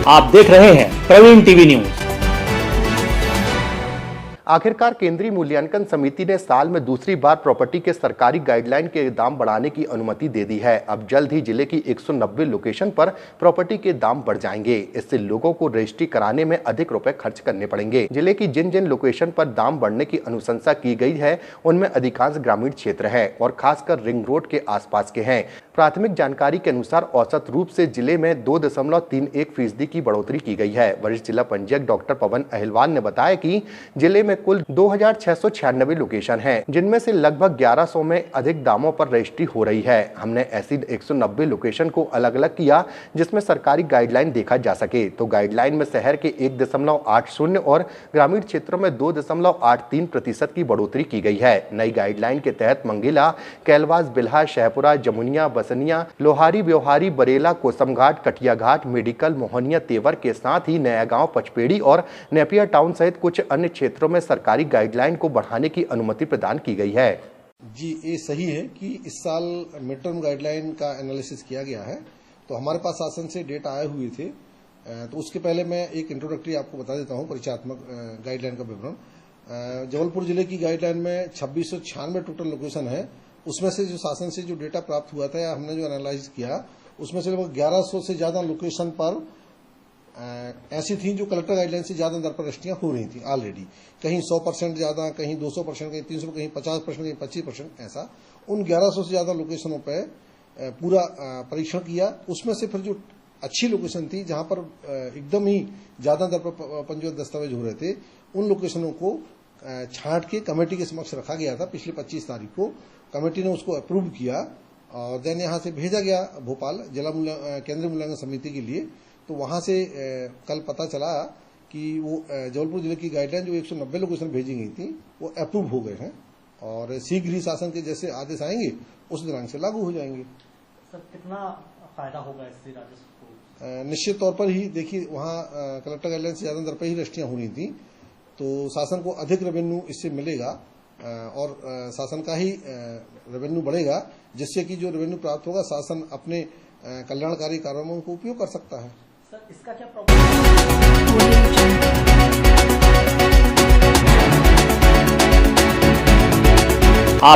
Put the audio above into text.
आप देख रहे हैं प्रवीण टीवी न्यूज। आखिरकार केंद्रीय मूल्यांकन समिति ने साल में दूसरी बार प्रॉपर्टी के सरकारी गाइडलाइन के दाम बढ़ाने की अनुमति दे दी है। अब जल्द ही जिले की 190 लोकेशन पर प्रॉपर्टी के दाम बढ़ जाएंगे। इससे लोगों को रजिस्ट्री कराने में अधिक रुपए खर्च करने पड़ेंगे। जिले की जिन जिन लोकेशन पर दाम बढ़ने की अनुशंसा की गई है उनमें अधिकांश ग्रामीण क्षेत्र है और खासकर रिंग रोड के आसपास के हैं। प्राथमिक जानकारी के अनुसार औसत रूप से जिले में 2.31% की बढ़ोतरी की गई है। वरिष्ठ जिला पंजीयक डॉक्टर पवन अहिलवाल ने बताया कि जिले में कुल 2696 लोकेशन हैं, जिनमें से लगभग 1100 में अधिक दामों पर रजिस्ट्री हो रही है। हमने ऐसी 190 लोकेशन को अलग अलग किया जिसमें सरकारी गाइडलाइन देखा जा सके। तो गाइडलाइन में शहर के 1.80 और ग्रामीण क्षेत्रों में 2.83% की बढ़ोतरी की गई है। नई गाइडलाइन के तहत मंगेला, कैलवास, बिल्हा, शहपुरा, जमुनिया, बसनिया, लोहारी, ब्योहारी, बरेला, कोसमघाट, कटिया घाट, मेडिकल, मोहनिया, तेवर के साथ ही नया गांव, पचपेड़ी और नेपियर टाउन सहित कुछ अन्य क्षेत्रों में सरकारी गाइडलाइन को बढ़ाने की अनुमति प्रदान की गई है। जी, ये सही है कि इस साल मिड टर्म गाइडलाइन का एनालिसिस किया गया है। तो हमारे पास शासन से डेटा आए हुए थे। तो उसके पहले मैं एक इंट्रोडक्टरी आपको बता देता हूं, परिचयात्मक गाइडलाइन का विवरण। जबलपुर जिले की गाइडलाइन में 2696 टोटल लोकेशन है। उसमें से जो शासन से जो डेटा प्राप्त हुआ था या हमने जो एनालाइज किया, उसमें से लगभग 1100 से ज्यादा लोकेशन पर ऐसी थी जो कलेक्टर गाइडलाइन से ज्यादा दर पर रजिस्ट्रियां हो रही थी ऑलरेडी। कहीं 100% ज्यादा, कहीं 200%, कहीं 300%, कहीं 50%, कहीं 25%, ऐसा। उन 1100 से ज्यादा लोकेशनों पे पूरा परीक्षण किया। उसमें से फिर जो अच्छी लोकेशन थी, जहां पर एकदम ही ज्यादा दर पर पंजीकृत दस्तावेज हो रहे थे, उन लोकेशनों को छांट के कमेटी के समक्ष रखा गया था। पिछली 25 तारीख को कमेटी ने उसको अप्रूव किया और देन यहां से भेजा गया भोपाल जिला केंद्रीय मूल्यांकन समिति के लिए। तो वहां से कल पता चला कि वो जबलपुर जिले की गाइडलाइन जो 190 लोकेशन भेजी गई थी वो अप्रूव हो गए हैं और शीघ्र ही शासन के जैसे आदेश आएंगे उस दिनांक से लागू हो जाएंगे। सर, कितना फायदा होगा इससे राजस्व को? निश्चित तौर पर ही देखिए, वहां कलेक्टर गाइडलाइन से ज्यादा दर पर ही रजिस्ट्रियां हो रही थी, तो शासन को अधिक रेवेन्यू इससे मिलेगा और शासन का ही रेवेन्यू बढ़ेगा, जिससे कि जो रेवेन्यू प्राप्त होगा शासन अपने कल्याणकारी कार्यों में उनको उपयोग कर सकता है। सर, इसका क्या प्रॉब्लम